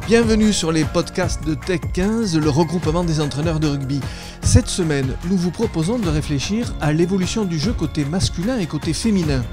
Bienvenue sur les podcasts de Tech 15, le regroupement des entraîneurs de rugby. Cette semaine, nous vous proposons de réfléchir à l'évolution du jeu côté masculin et côté féminin.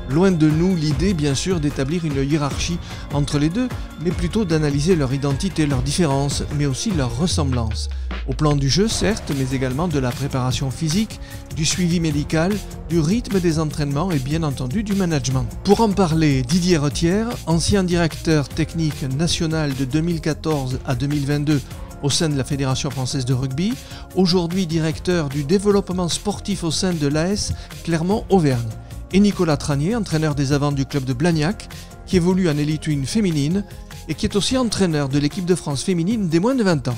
Loin de nous l'idée, bien sûr, d'établir une hiérarchie entre les deux, mais plutôt d'analyser leur identité, leurs différences, mais aussi leurs ressemblances. Au plan du jeu, certes, mais également de la préparation physique, du suivi médical, du rythme des entraînements et bien entendu du management. Pour en parler, Didier Retière, ancien directeur technique national de 2014 à 2022 au sein de la Fédération française de rugby, aujourd'hui directeur du développement sportif au sein de l'AS Clermont-Auvergne. Et Nicolas Tranier, entraîneur des avants du club de Blagnac, qui évolue en élite 1 féminine et qui est aussi entraîneur de l'équipe de France féminine des moins de 20 ans.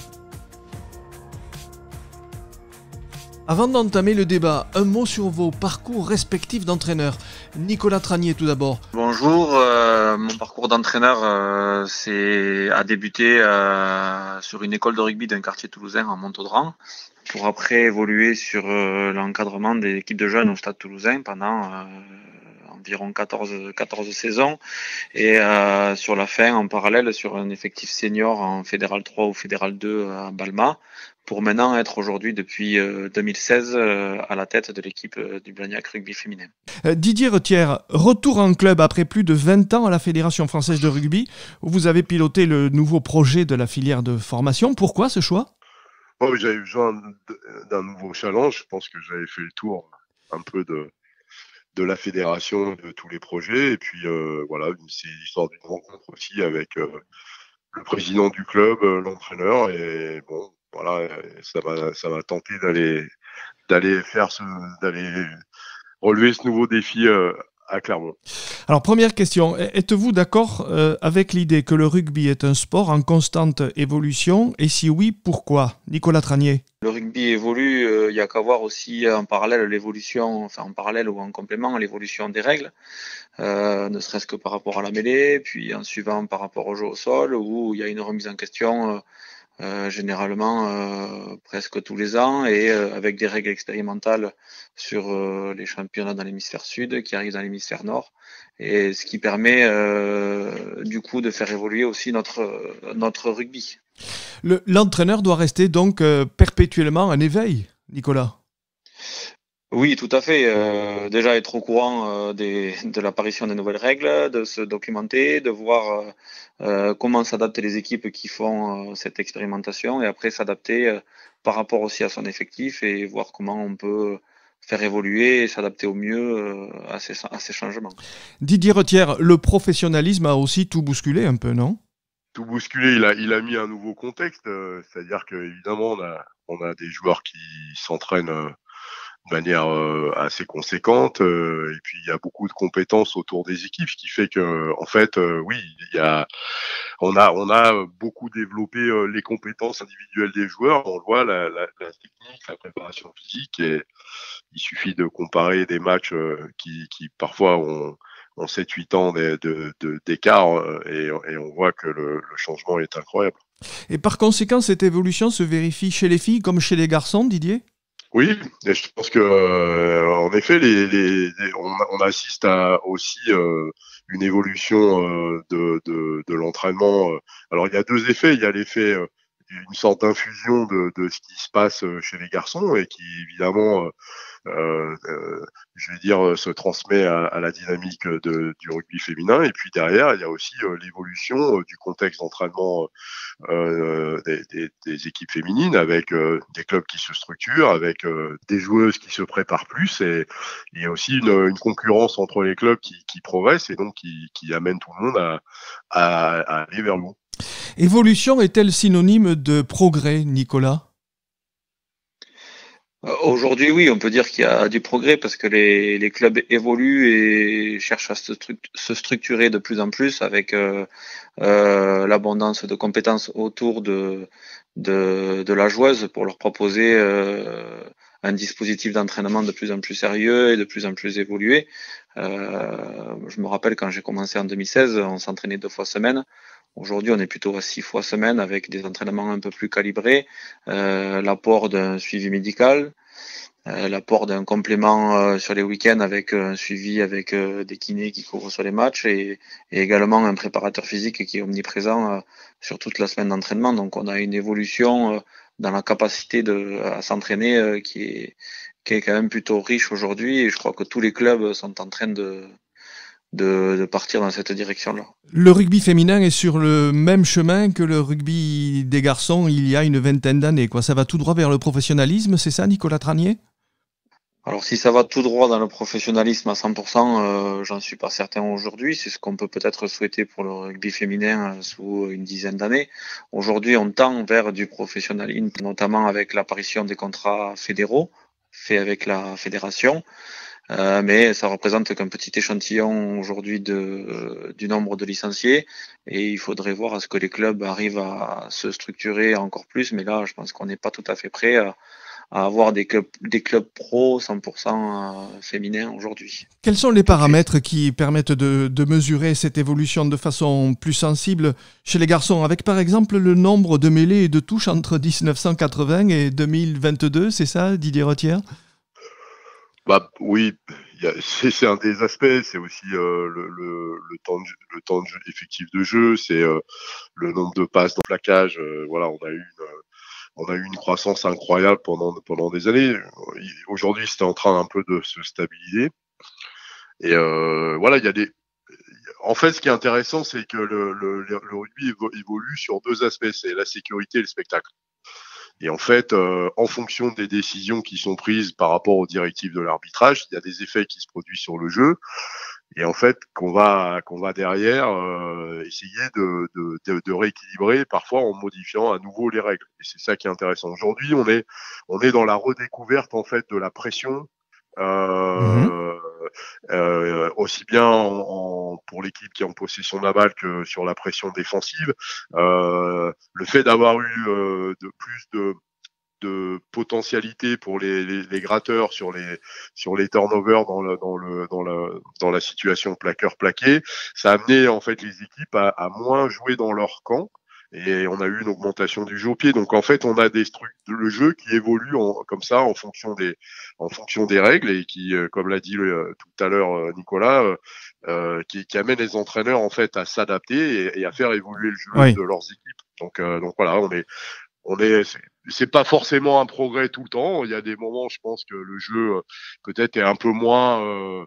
Avant d'entamer le débat, un mot sur vos parcours respectifs d'entraîneurs. Nicolas Tranier tout d'abord. Bonjour, mon parcours d'entraîneur a débuté sur une école de rugby d'un quartier toulousain en Montaudran, pour après évoluer sur l'encadrement des équipes de jeunes au Stade Toulousain pendant environ 14 saisons, et sur la fin en parallèle sur un effectif senior en Fédéral 3 ou Fédéral 2 à Balma, pour maintenant être aujourd'hui depuis 2016 à la tête de l'équipe du Blagnac rugby féminin. Didier Retière, retour en club après plus de 20 ans à la Fédération française de rugby, où vous avez piloté le nouveau projet de la filière de formation. Pourquoi ce choix ? J'avais besoin d'un nouveau challenge. Je pense que j'avais fait le tour un peu de la fédération, de tous les projets. Et puis voilà, c'est l'histoire d'une rencontre aussi avec le président du club, l'entraîneur. Et bon, voilà, ça m'a tenté d'aller relever ce nouveau défi à Clermont. Alors première question, êtes-vous d'accord avec l'idée que le rugby est un sport en constante évolution, et si oui, pourquoi ? Nicolas Tranier. Le rugby évolue, il y a qu'à voir aussi en parallèle ou en complément l'évolution des règles, ne serait-ce que par rapport à la mêlée, puis en suivant par rapport au jeu au sol, où il y a une remise en question généralement presque tous les ans, et avec des règles expérimentales sur les championnats dans l'hémisphère sud qui arrivent dans l'hémisphère nord, et ce qui permet du coup de faire évoluer aussi notre rugby. L'entraîneur doit rester donc perpétuellement en éveil, Nicolas. Oui, tout à fait. Déjà être au courant de l'apparition des nouvelles règles, de se documenter, de voir comment s'adapter les équipes qui font cette expérimentation, et après s'adapter par rapport aussi à son effectif et voir comment on peut faire évoluer et s'adapter au mieux à ces changements. Didier Retière, le professionnalisme a aussi tout bousculé un peu, non ? Tout bousculé, il a mis un nouveau contexte, c'est-à-dire qu'évidemment on a des joueurs qui s'entraînent de manière assez conséquente, et puis il y a beaucoup de compétences autour des équipes, ce qui fait que en fait oui, on a beaucoup développé les compétences individuelles des joueurs. On le voit, la technique, la préparation physique, et il suffit de comparer des matchs qui parfois ont 7-8 ans d'écart, et on voit que le changement est incroyable. Et par conséquent, cette évolution se vérifie chez les filles comme chez les garçons, Didier ? Oui, et je pense que en effet, on assiste à aussi une évolution de l'entraînement. Alors il y a deux effets. Il y a l'effet d'une sorte d'infusion de ce qui se passe chez les garçons, et qui évidemment je vais dire, se transmet à la dynamique du rugby féminin. Et puis derrière, il y a aussi l'évolution du contexte d'entraînement des équipes féminines, avec des clubs qui se structurent, avec des joueuses qui se préparent plus, et il y a aussi une concurrence entre les clubs qui progressent, et donc qui amène tout le monde à aller vers le haut. Évolution est-elle synonyme de progrès, Nicolas ? Aujourd'hui, oui, on peut dire qu'il y a du progrès, parce que les clubs évoluent et cherchent à se structurer de plus en plus, avec l'abondance de compétences autour de la joueuse, pour leur proposer un dispositif d'entraînement de plus en plus sérieux et de plus en plus évolué. Je me rappelle, quand j'ai commencé en 2016, on s'entraînait 2 fois semaine. Aujourd'hui, on est plutôt à 6 fois semaine, avec des entraînements un peu plus calibrés, l'apport d'un suivi médical, l'apport d'un complément sur les week-ends avec un suivi avec des kinés qui couvrent sur les matchs et également un préparateur physique qui est omniprésent sur toute la semaine d'entraînement. Donc on a une évolution dans la capacité à s'entraîner qui est quand même plutôt riche aujourd'hui et je crois que tous les clubs sont en train de partir dans cette direction-là. Le rugby féminin est sur le même chemin que le rugby des garçons il y a une vingtaine d'années, quoi. Ça va tout droit vers le professionnalisme, c'est ça, Nicolas Tranier ? Alors si ça va tout droit dans le professionnalisme à 100%, j'en suis pas certain aujourd'hui. C'est ce qu'on peut peut-être souhaiter pour le rugby féminin sous une dizaine d'années. Aujourd'hui, on tend vers du professionnalisme, notamment avec l'apparition des contrats fédéraux faits avec la fédération. Mais ça représente qu'un petit échantillon aujourd'hui du nombre de licenciés et il faudrait voir à ce que les clubs arrivent à se structurer encore plus. Mais là, je pense qu'on n'est pas tout à fait prêt à avoir des clubs pro 100% féminins aujourd'hui. Quels sont les paramètres qui permettent de mesurer cette évolution de façon plus sensible chez les garçons, avec par exemple le nombre de mêlées et de touches entre 1980 et 2022, c'est ça, Didier Retière ? Oui, c'est un des aspects, c'est aussi le temps de jeu, effectif de jeu, c'est le nombre de passes dans le plaquage. Voilà, on a eu une croissance incroyable pendant des années. Aujourd'hui, c'est en train un peu de se stabiliser. Et voilà, en fait, ce qui est intéressant, c'est que le rugby évolue sur deux aspects, c'est la sécurité et le spectacle. Et en fait, en fonction des décisions qui sont prises par rapport aux directives de l'arbitrage, il y a des effets qui se produisent sur le jeu. Et en fait, qu'on va derrière essayer de rééquilibrer, parfois en modifiant à nouveau les règles. Et c'est ça qui est intéressant. Aujourd'hui, on est dans la redécouverte en fait de la pression. Aussi bien pour l'équipe qui est en possession de la balle que sur la pression défensive. Le fait d'avoir eu plus de potentialité pour les gratteurs sur les turnovers dans la situation plaqueur-plaqué, ça a amené en fait les équipes à moins jouer dans leur camp. Et on a eu une augmentation du jeu au pied. Donc en fait, on a le jeu qui évolue comme ça en fonction des règles et qui, comme l'a dit tout à l'heure Nicolas, qui amène les entraîneurs en fait à s'adapter et à faire évoluer le jeu de leurs équipes. Donc voilà, c'est pas forcément un progrès tout le temps. Il y a des moments, je pense que le jeu peut-être est un peu moins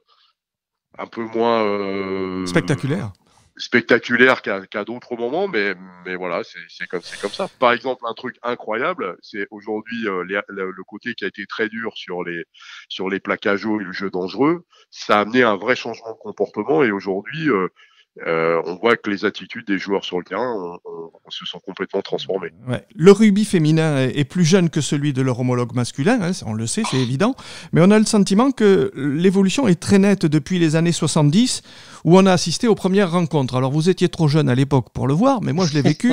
spectaculaire qu'à d'autres moments, mais voilà, c'est comme ça. Par exemple, un truc incroyable, c'est aujourd'hui le côté qui a été très dur sur les plaquages hauts et le jeu dangereux, ça a amené un vrai changement de comportement et aujourd'hui on voit que les attitudes des joueurs sur le terrain se sont complètement transformées. Ouais. Le rugby féminin est plus jeune que celui de leur homologue masculin, hein, on le sait, c'est évident, mais on a le sentiment que l'évolution est très nette depuis les années 70, où on a assisté aux premières rencontres. Alors vous étiez trop jeune à l'époque pour le voir, mais moi je l'ai vécu,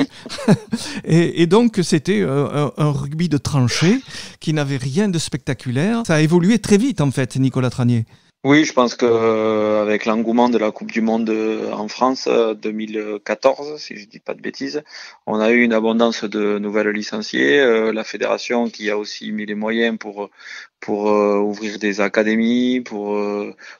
et donc c'était un rugby de tranchée qui n'avait rien de spectaculaire. Ça a évolué très vite en fait, Nicolas Tranier. Oui, je pense que avec l'engouement de la Coupe du Monde en France 2014, si je dis pas de bêtises, on a eu une abondance de nouvelles licenciés. La fédération qui a aussi mis les moyens pour ouvrir des académies, pour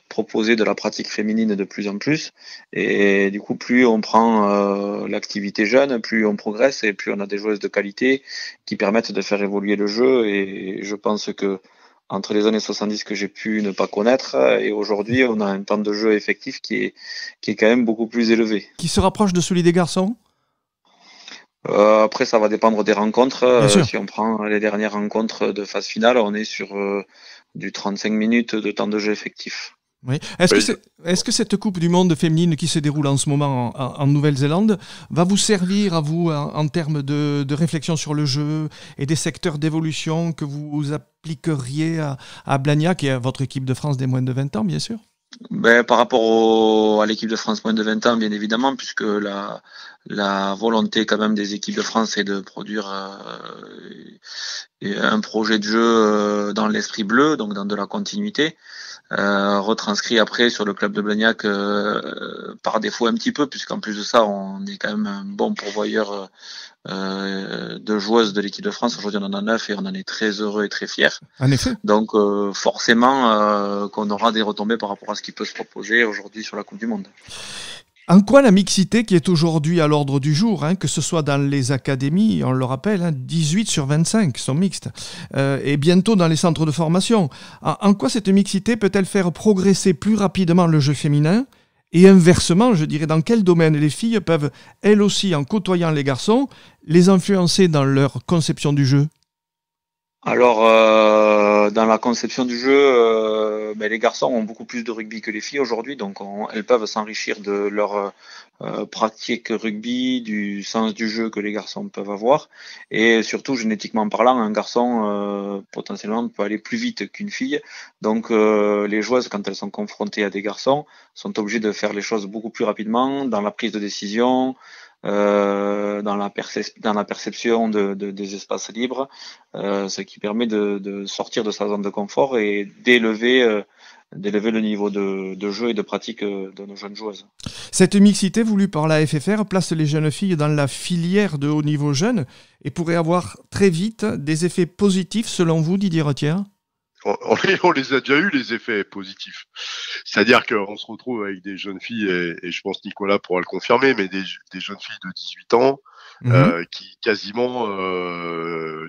proposer de la pratique féminine de plus en plus. Et du coup, plus on prend l'activité jeune, plus on progresse et plus on a des joueuses de qualité qui permettent de faire évoluer le jeu. Et je pense que entre les années 70 que j'ai pu ne pas connaître et aujourd'hui, on a un temps de jeu effectif qui est quand même beaucoup plus élevé. Qui se rapproche de celui des garçons ? Après, ça va dépendre des rencontres. Si on prend les dernières rencontres de phase finale, on est sur du 35 minutes de temps de jeu effectif. Oui. Est-ce que cette Coupe du Monde féminine qui se déroule en ce moment en Nouvelle-Zélande va vous servir à vous en termes de réflexion sur le jeu et des secteurs d'évolution que vous appliqueriez à Blagnac, qui est votre équipe de France des moins de 20 ans, bien sûr ? Par rapport à l'équipe de France moins de 20 ans, bien évidemment, puisque la volonté quand même des équipes de France est de produire un projet de jeu dans l'esprit bleu, donc dans de la continuité, retranscrit après sur le club de Blagnac par défaut un petit peu, puisqu'en plus de ça, on est quand même un bon pourvoyeur de joueuses de l'équipe de France. Aujourd'hui, on en a 9 et on en est très heureux et très fiers. En effet. Donc forcément qu'on aura des retombées par rapport à ce qui peut se proposer aujourd'hui sur la Coupe du Monde. En quoi la mixité qui est aujourd'hui à l'ordre du jour, que ce soit dans les académies, on le rappelle, 18 sur 25 sont mixtes, et bientôt dans les centres de formation, en quoi cette mixité peut-elle faire progresser plus rapidement le jeu féminin ? Et inversement, je dirais, dans quel domaine les filles peuvent, elles aussi, en côtoyant les garçons, les influencer dans leur conception du jeu ? Alors, dans la conception du jeu, les garçons ont beaucoup plus de rugby que les filles aujourd'hui, donc elles peuvent s'enrichir de leur pratique rugby, du sens du jeu que les garçons peuvent avoir, et surtout génétiquement parlant, un garçon potentiellement peut aller plus vite qu'une fille, donc les joueuses, quand elles sont confrontées à des garçons, sont obligées de faire les choses beaucoup plus rapidement dans la prise de décision, dans la perception des espaces libres, ce qui permet de sortir de sa zone de confort et d'élever le niveau de jeu et de pratique de nos jeunes joueuses. Cette mixité voulue par la FFR place les jeunes filles dans la filière de haut niveau jeune et pourrait avoir très vite des effets positifs selon vous, Didier Retière ? On les a déjà eu, les effets positifs. C'est-à-dire qu'on se retrouve avec des jeunes filles, et je pense Nicolas pourra le confirmer, mais des jeunes filles de 18 ans qui quasiment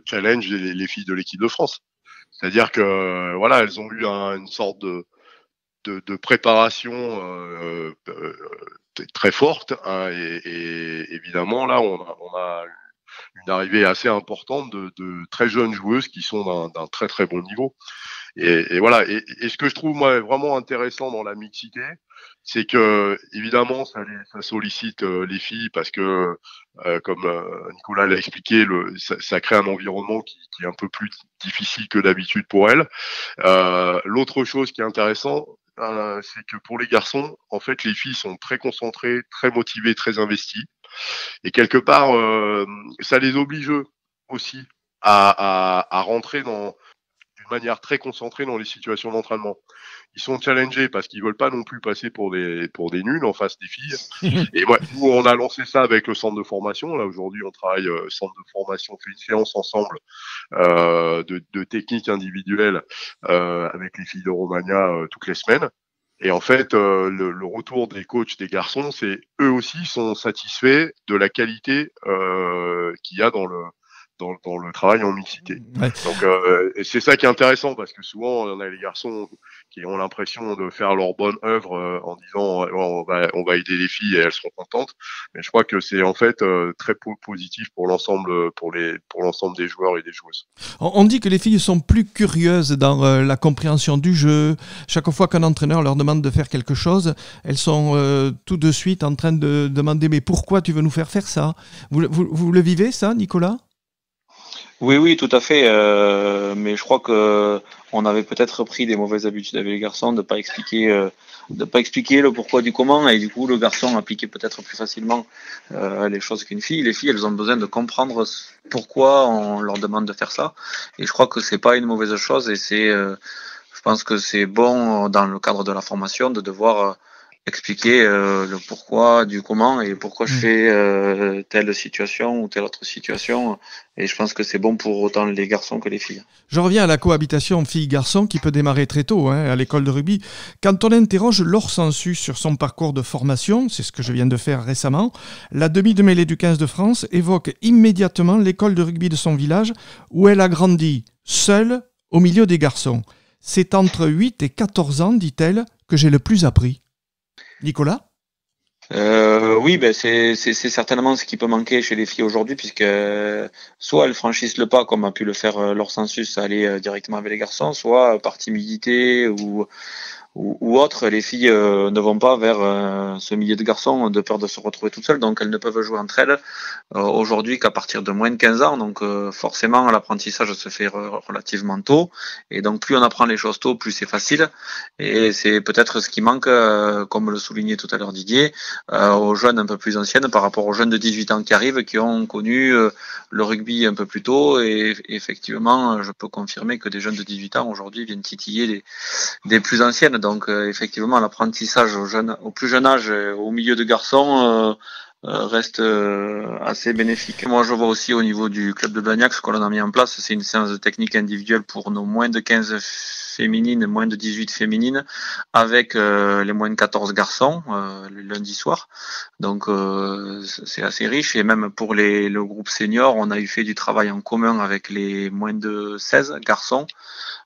challenge les filles de l'équipe de France. C'est-à-dire que voilà, elles ont eu une sorte de préparation très forte, et évidemment là on a une arrivée assez importante de très jeunes joueuses qui sont d'un très très bon niveau. Et voilà. Et ce que je trouve moi vraiment intéressant dans la mixité, c'est que évidemment ça sollicite les filles parce que comme Nicolas l'a expliqué, ça crée un environnement qui est un peu plus difficile que d'habitude pour elles. L'autre chose qui est intéressant, c'est que pour les garçons, en fait, les filles sont très concentrées, très motivées, très investies. Et quelque part, ça les oblige aussi à rentrer d'une manière très concentrée dans les situations d'entraînement. Ils sont challengés parce qu'ils veulent pas non plus passer pour des nuls en face des filles. Et ouais, nous, on a lancé ça avec le centre de formation. Là, aujourd'hui, on travaille centre de formation, on fait une séance ensemble de techniques individuelles avec les filles de Romagna toutes les semaines. Et en fait, le retour des coachs des garçons, c'est eux aussi sont satisfaits de la qualité qu'il y a dans le travail en mixité. Ouais. Donc c'est ça qui est intéressant, parce que souvent on a les garçons qui ont l'impression de faire leur bonne œuvre en disant on va aider les filles et elles seront contentes. Mais je crois que c'est en fait très positif pour l'ensemble des joueurs et des joueuses. On dit que les filles sont plus curieuses dans la compréhension du jeu. Chaque fois qu'un entraîneur leur demande de faire quelque chose, elles sont tout de suite en train de demander mais pourquoi tu veux nous faire ça ? Vous le vivez ça, Nicolas ? Oui, tout à fait. Mais je crois que on avait peut-être pris des mauvaises habitudes avec les garçons de pas expliquer le pourquoi du comment, et du coup le garçon appliquait peut-être plus facilement les choses qu'une fille. Les filles, elles ont besoin de comprendre pourquoi on leur demande de faire ça, et je crois que c'est pas une mauvaise chose, et je pense que c'est bon dans le cadre de la formation de devoir expliquer le pourquoi du comment et pourquoi je fais telle situation ou telle autre situation, et je pense que c'est bon pour autant les garçons que les filles. Je reviens à la cohabitation filles-garçons qui peut démarrer très tôt à l'école de rugby. Quand on interroge Laure Sansu sur son parcours de formation, c'est ce que je viens de faire récemment, la demi de mêlée du 15 de France évoque immédiatement l'école de rugby de son village où elle a grandi seule au milieu des garçons. C'est entre 8 et 14 ans, dit-elle, que j'ai le plus appris. Nicolas ? Oui, c'est certainement ce qui peut manquer chez les filles aujourd'hui, puisque soit elles franchissent le pas, comme a pu le faire Laure Sansus, aller directement avec les garçons, soit par timidité ou ou autres, les filles ne vont pas vers ce milieu de garçons de peur de se retrouver toutes seules, donc elles ne peuvent jouer entre elles aujourd'hui qu'à partir de moins de 15 ans, donc forcément l'apprentissage se fait relativement tôt, et donc plus on apprend les choses tôt, plus c'est facile, et c'est peut-être ce qui manque, comme le soulignait tout à l'heure Didier, aux jeunes un peu plus anciennes par rapport aux jeunes de 18 ans qui arrivent, qui ont connu le rugby un peu plus tôt, et effectivement je peux confirmer que des jeunes de 18 ans aujourd'hui viennent titiller des plus anciennes, donc effectivement l'apprentissage au plus jeune âge, au milieu de garçons, reste assez bénéfique. Moi, je vois aussi au niveau du club de Blagnac, ce qu'on a mis en place, c'est une séance de technique individuelle pour nos moins de 15 féminines, moins de 18 féminines, avec les moins de 14 garçons, le lundi soir. Donc, c'est assez riche. Et même pour le groupe senior, on a eu fait du travail en commun avec les moins de 16 garçons.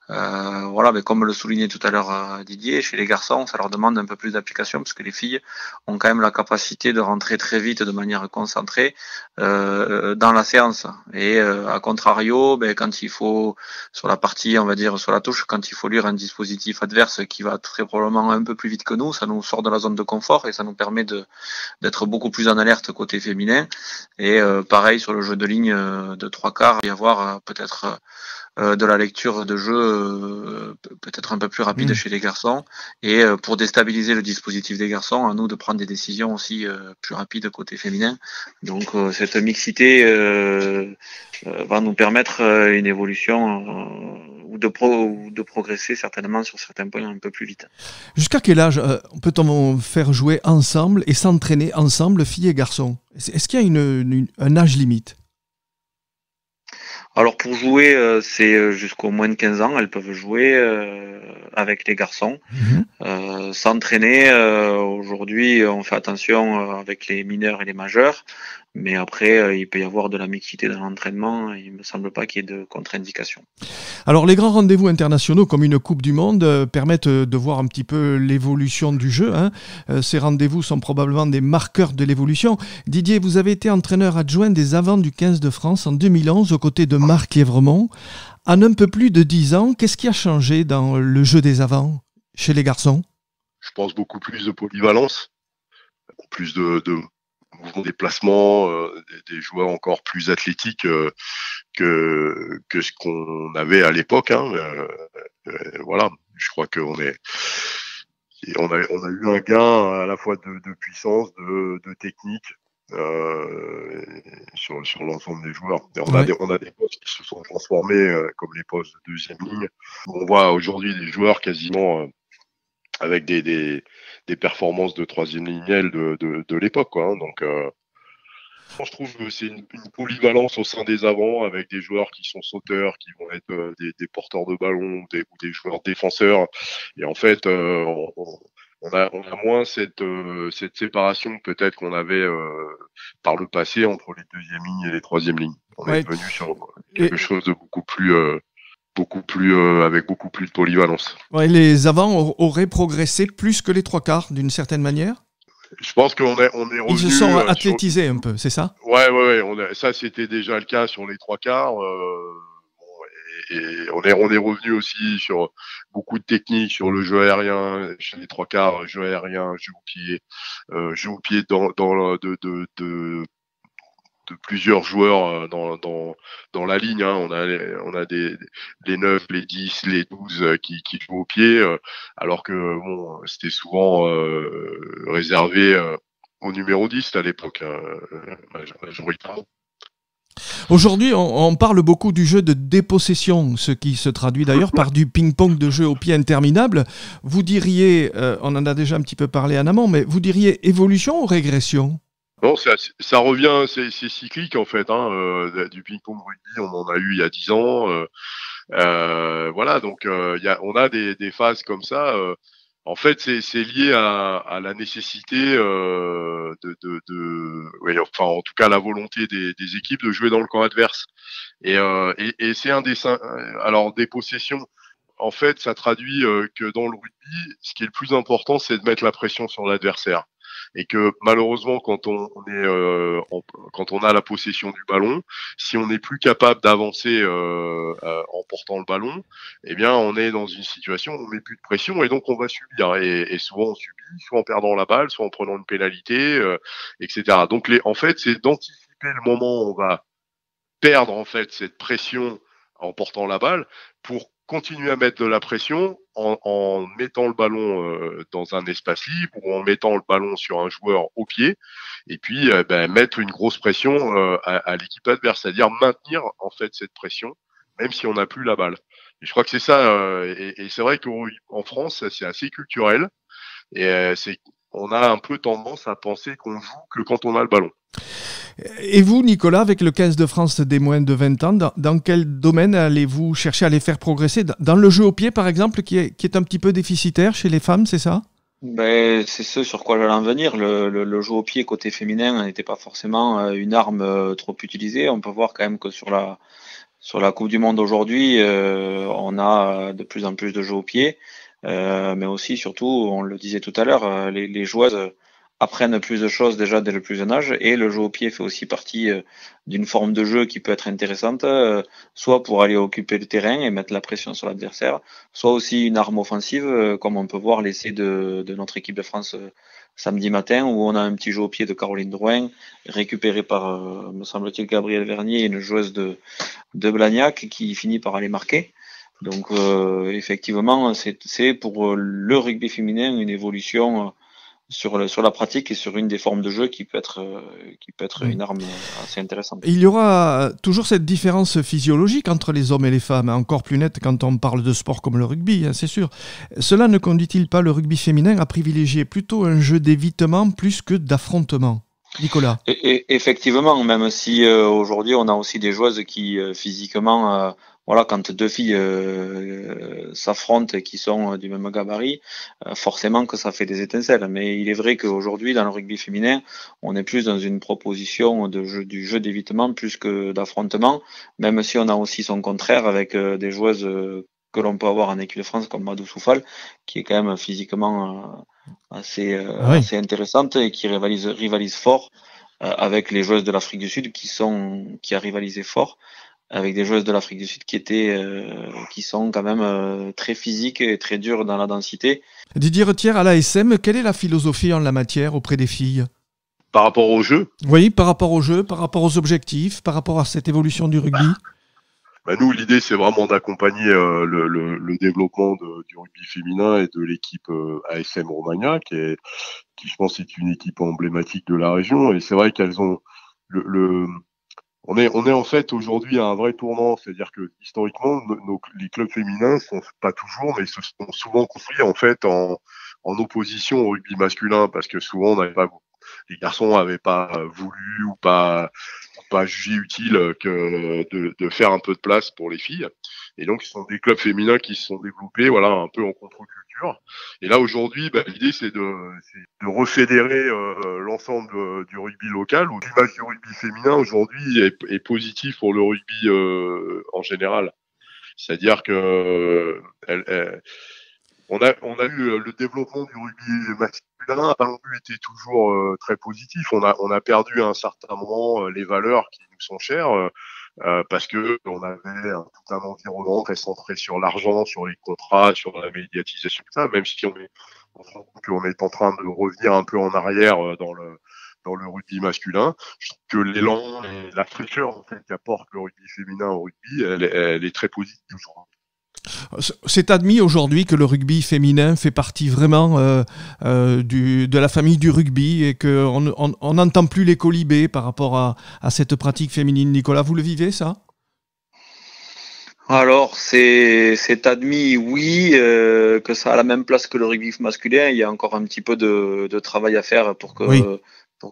Voilà, mais comme le soulignait tout à l'heure Didier, chez les garçons, ça leur demande un peu plus d'application parce que les filles ont quand même la capacité de rentrer très vite de manière concentrée dans la séance. Et à contrario, quand il faut, sur la partie, on va dire, sur la touche, quand il faut lire un dispositif adverse qui va très probablement un peu plus vite que nous, ça nous sort de la zone de confort et ça nous permet d'être beaucoup plus en alerte côté féminin. Et pareil sur le jeu de ligne de trois quarts, il y avoir peut-être de la lecture de jeu peut-être un peu plus rapide chez les garçons, et pour déstabiliser le dispositif des garçons, à nous de prendre des décisions aussi plus rapides côté féminin. Donc cette mixité va nous permettre une évolution ou de progresser certainement sur certains points un peu plus vite. Jusqu'à quel âge peut-on faire jouer ensemble et s'entraîner ensemble, filles et garçons? Est-ce qu'il y a un âge limite? Alors pour jouer, c'est jusqu'au moins de 15 ans, elles peuvent jouer avec les garçons. S'entraîner, aujourd'hui, on fait attention avec les mineurs et les majeurs, mais après, il peut y avoir de la mixité dans l'entraînement. Il ne me semble pas qu'il y ait de contre-indication. Alors, les grands rendez-vous internationaux, comme une Coupe du Monde, permettent de voir un petit peu l'évolution du jeu. Ces rendez-vous sont probablement des marqueurs de l'évolution. Didier, vous avez été entraîneur adjoint des avants du 15 de France en 2011, aux côtés de Marc Lièvremont. En un peu plus de 10 ans, qu'est-ce qui a changé dans le jeu des avants chez les garçons? Je pense beaucoup plus de polyvalence, plus de mouvements, déplacements, des joueurs encore plus athlétiques que ce qu'on avait à l'époque. Voilà, je crois qu'on on a eu un gain à la fois de puissance, de technique sur l'ensemble des joueurs. Et on a des postes qui se sont transformés comme les postes de deuxième ligne. On voit aujourd'hui des joueurs quasiment avec des performances de troisième ligne de l'époque, quoi. Donc, je trouve que c'est une polyvalence au sein des avants avec des joueurs qui sont sauteurs, qui vont être des porteurs de ballon, ou des joueurs défenseurs. Et en fait, on a moins cette séparation peut-être qu'on avait par le passé entre les deuxièmes lignes et les troisièmes lignes. On est venu sur quelque chose de beaucoup plus avec beaucoup plus de polyvalence. Ouais, les avants auraient progressé plus que les trois quarts, d'une certaine manière? Je pense qu'on est revenu... Ils se sont athlétisés un peu, c'est ça? Ouais. Ça, c'était déjà le cas sur les trois quarts. Et on est revenu aussi sur beaucoup de techniques, sur le jeu aérien, chez les trois quarts, jeu aérien, jeu au pied de plusieurs joueurs dans la ligne. On a les 9, les 10, les 12 qui jouent au pied, alors que c'était souvent réservé au numéro 10 à l'époque, majoritairement. Aujourd'hui, on parle beaucoup du jeu de dépossession, ce qui se traduit d'ailleurs par du ping-pong de jeu au pied interminable. Vous diriez, on en a déjà un petit peu parlé en amont, mais vous diriez évolution ou régression? Non, ça revient, c'est cyclique en fait. Du ping-pong rugby, on en a eu il y a 10 ans. Voilà, donc on a des phases comme ça. En fait, c'est lié à la nécessité enfin en tout cas la volonté des équipes de jouer dans le camp adverse. Et c'est un des alors des possessions. En fait, ça traduit que dans le rugby, ce qui est le plus important, c'est de mettre la pression sur l'adversaire. et que malheureusement quand on a la possession du ballon, si on n'est plus capable d'avancer en portant le ballon, eh bien on est dans une situation où on met plus de pression et donc on va subir et souvent on subit, soit en perdant la balle, soit en prenant une pénalité, etc. Donc en fait, c'est d'anticiper le moment où on va perdre en fait cette pression en portant la balle pour continuer à mettre de la pression en mettant le ballon dans un espace libre ou en mettant le ballon sur un joueur au pied et puis mettre une grosse pression à l'équipe adverse, c'est-à-dire maintenir en fait cette pression même si on n'a plus la balle. Et je crois que c'est ça et c'est vrai qu'en France c'est assez culturel et on a un peu tendance à penser qu'on joue que quand on a le ballon. Et vous, Nicolas, avec le 15 de France des moins de 20 ans, dans quel domaine allez-vous chercher à les faire progresser? Dans le jeu au pied, par exemple, qui est un petit peu déficitaire chez les femmes, c'est ça? Ben, c'est ce sur quoi j'allais en venir. Le jeu au pied côté féminin n'était pas forcément une arme trop utilisée. On peut voir quand même que sur la Coupe du Monde aujourd'hui, on a de plus en plus de jeux au pied. Mais aussi, surtout, on le disait tout à l'heure, les joueuses apprennent plus de choses déjà dès le plus jeune âge, et le jeu au pied fait aussi partie d'une forme de jeu qui peut être intéressante, soit pour aller occuper le terrain et mettre la pression sur l'adversaire, soit aussi une arme offensive, comme on peut voir l'essai de notre équipe de France samedi matin, où on a un petit jeu au pied de Caroline Drouin, récupéré par, me semble-t-il, Gabrielle Vernier, une joueuse de Blagnac, qui finit par aller marquer. Donc effectivement, c'est pour le rugby féminin une évolution sur la pratique et sur une des formes de jeu qui peut être une arme assez intéressante. Il y aura toujours cette différence physiologique entre les hommes et les femmes, encore plus nette quand on parle de sport comme le rugby, c'est sûr. Cela ne conduit-il pas le rugby féminin à privilégier plutôt un jeu d'évitement plus que d'affrontement? Nicolas. Effectivement, même si aujourd'hui on a aussi des joueuses qui physiquement, voilà, quand deux filles s'affrontent et qui sont du même gabarit, forcément que ça fait des étincelles. Mais il est vrai qu'aujourd'hui, dans le rugby féminin, on est plus dans une proposition du jeu d'évitement plus que d'affrontement, même si on a aussi son contraire avec des joueuses que l'on peut avoir en équipe de France comme Madou Soufal, qui est quand même physiquement assez intéressante et qui rivalise fort avec les joueuses de l'Afrique du Sud qui a rivalisé fort avec des joueuses de l'Afrique du Sud qui sont quand même très physiques et très dures dans la densité. Didier Retière, à l'ASM, quelle est la philosophie en la matière auprès des filles? Par rapport au jeu? Oui, par rapport au jeu, par rapport aux objectifs, par rapport à cette évolution du rugby. Nous, l'idée, c'est vraiment d'accompagner le développement du rugby féminin et de l'équipe ASM Romagna, qui, je pense, est une équipe emblématique de la région. Et c'est vrai qu'elles ont on est en fait aujourd'hui à un vrai tournant, c'est-à-dire que historiquement, les clubs féminins sont pas toujours, mais se sont souvent construits en fait en opposition au rugby masculin, parce que souvent les garçons n'avaient pas voulu ou pas jugé utile que de faire un peu de place pour les filles. Et donc, ce sont des clubs féminins qui se sont développés, voilà, un peu en contre-culture. Et là, aujourd'hui, l'idée, c'est de refédérer l'ensemble du rugby local, où l'image du rugby féminin, aujourd'hui, est positive pour le rugby en général. C'est-à-dire que on a eu le développement du rugby masculin n'a pas non plus été toujours très positif. On a perdu à un certain moment les valeurs qui nous sont chères parce que on avait tout un environnement très centré sur l'argent, sur les contrats, sur la médiatisation, tout ça. Même si on se rend compte qu'on est en train de revenir un peu en arrière dans le rugby masculin. Je trouve que l'élan et la fraîcheur en fait qu'apporte le rugby féminin au rugby, elle est très positive aujourd'hui. C'est admis aujourd'hui que le rugby féminin fait partie vraiment de la famille du rugby et qu'on n'entend plus les colibés par rapport à cette pratique féminine. Nicolas, vous le vivez, ça? Alors, c'est admis, oui, que ça a la même place que le rugby masculin. Il y a encore un petit peu de travail à faire pour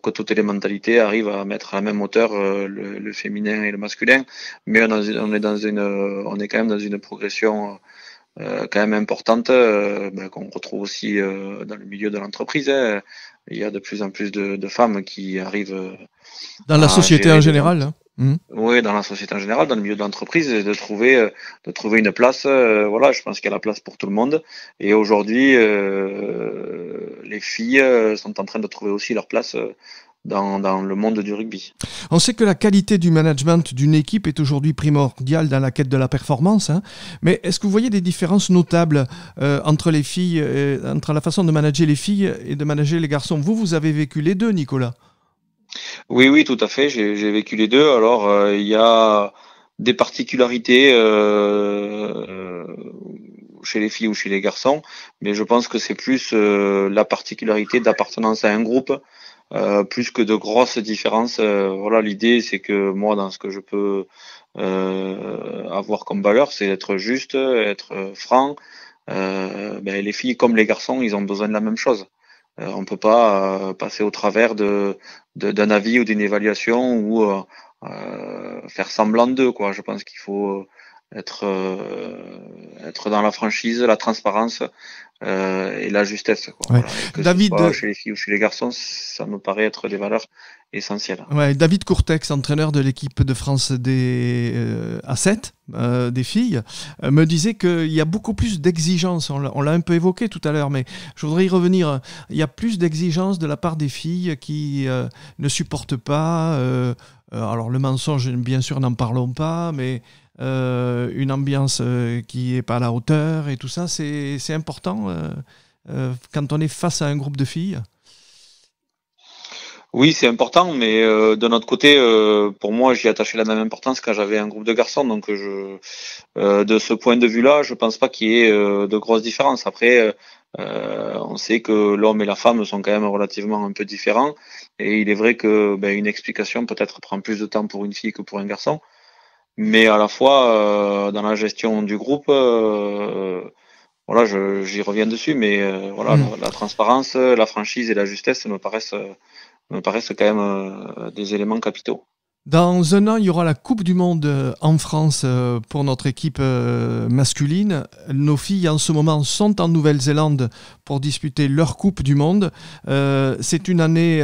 que toutes les mentalités arrivent à mettre à la même hauteur le féminin et le masculin. Mais on est quand même dans une progression quand même importante qu'on retrouve aussi dans le milieu de l'entreprise. Il y a de plus en plus de femmes qui arrivent dans la société en général. Oui, dans la société en général, dans le milieu de l'entreprise, de trouver une place. Voilà, je pense qu'il y a la place pour tout le monde. Et aujourd'hui, les filles sont en train de trouver aussi leur place dans le monde du rugby. On sait que la qualité du management d'une équipe est aujourd'hui primordiale dans la quête de la performance, mais est-ce que vous voyez des différences notables entre les filles, entre la façon de manager les filles et de manager les garçons? Vous avez vécu les deux, Nicolas. Oui, tout à fait. J'ai vécu les deux. Alors, il y a des particularités chez les filles ou chez les garçons, mais je pense que c'est plus la particularité d'appartenance à un groupe. Plus que de grosses différences. Voilà, l'idée c'est que moi, dans ce que je peux avoir comme valeur, c'est être juste, être franc. Les filles comme les garçons, ils ont besoin de la même chose. On peut pas passer au travers d'un avis ou d'une évaluation ou faire semblant d'eux, quoi. Je pense qu'il faut être dans la franchise, la transparence et la justesse, quoi. Ouais. Voilà. Que David, ce soit chez les filles ou chez les garçons, ça me paraît être des valeurs essentielles. Ouais, David Courtex, entraîneur de l'équipe de France des A7, des filles, me disait qu'il y a beaucoup plus d'exigences. On l'a un peu évoqué tout à l'heure, mais je voudrais y revenir. Il y a plus d'exigences de la part des filles qui ne supportent pas. Alors le mensonge, bien sûr, n'en parlons pas, mais une ambiance qui n'est pas à la hauteur et tout ça, c'est important quand on est face à un groupe de filles. Oui, c'est important, mais de notre côté, pour moi, j'y attachais la même importance quand j'avais un groupe de garçons. Donc, de ce point de vue-là, je pense pas qu'il y ait de grosses différences. Après, on sait que l'homme et la femme sont quand même relativement un peu différents, et il est vrai que une explication peut-être prend plus de temps pour une fille que pour un garçon. Mais à la fois, dans la gestion du groupe, voilà, j'y reviens dessus, mais voilà, la transparence, la franchise et la justesse me paraissent quand même des éléments capitaux. Dans un an, il y aura la Coupe du Monde en France pour notre équipe masculine. Nos filles, en ce moment, sont en Nouvelle-Zélande pour disputer leur Coupe du Monde. C'est une année,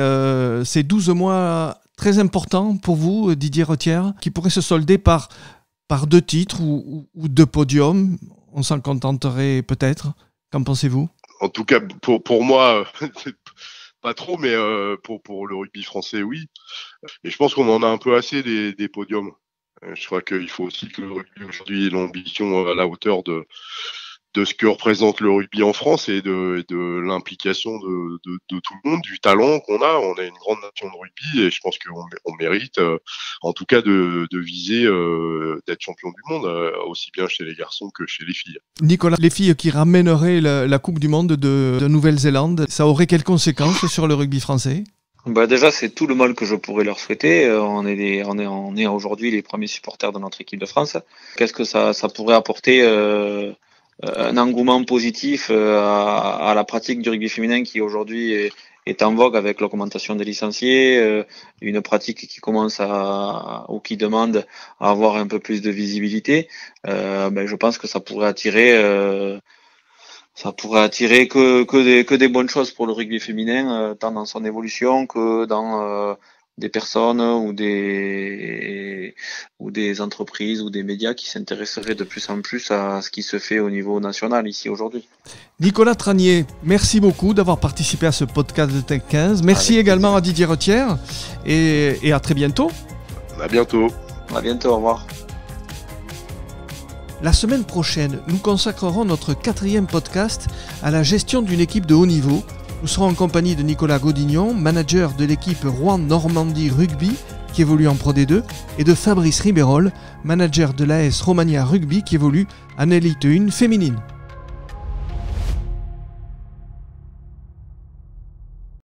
c'est 12 mois très importants pour vous, Didier Retière, qui pourraient se solder par 2 titres ou 2 podiums. On s'en contenterait peut-être. Qu'en pensez-vous? En tout cas, pour moi... Pas trop, mais pour le rugby français, oui. Et je pense qu'on en a un peu assez des podiums. Je crois qu'il faut aussi que le rugby aujourd'hui ait l'ambition à la hauteur de ce que représente le rugby en France et de l'implication de tout le monde, du talent qu'on a. On a une grande nation de rugby et je pense qu'on mérite, en tout cas, de viser d'être champion du monde, aussi bien chez les garçons que chez les filles. Nicolas, les filles qui ramèneraient la Coupe du Monde de Nouvelle-Zélande, ça aurait quelles conséquences sur le rugby français? Déjà, c'est tout le mal que je pourrais leur souhaiter. On est aujourd'hui les premiers supporters de notre équipe de France. Qu'est-ce que ça pourrait apporter un engouement positif à la pratique du rugby féminin qui aujourd'hui est en vogue avec l'augmentation des licenciés, une pratique qui commence ou qui demande à avoir un peu plus de visibilité. Je pense que ça pourrait attirer que des bonnes choses pour le rugby féminin, tant dans son évolution que dans des personnes ou des entreprises ou des médias qui s'intéresseraient de plus en plus à ce qui se fait au niveau national ici aujourd'hui. Nicolas Tranier, merci beaucoup d'avoir participé à ce podcast de Tech 15. Merci également à Didier Retière et à très bientôt. À bientôt. À bientôt, au revoir. La semaine prochaine, nous consacrerons notre 4e podcast à la gestion d'une équipe de haut niveau. Nous serons en compagnie de Nicolas Godignon, manager de l'équipe Rouen-Normandie Rugby qui évolue en Pro D2, et de Fabrice Ribérol, manager de l'AS Romagna Rugby qui évolue en Elite 1 féminine.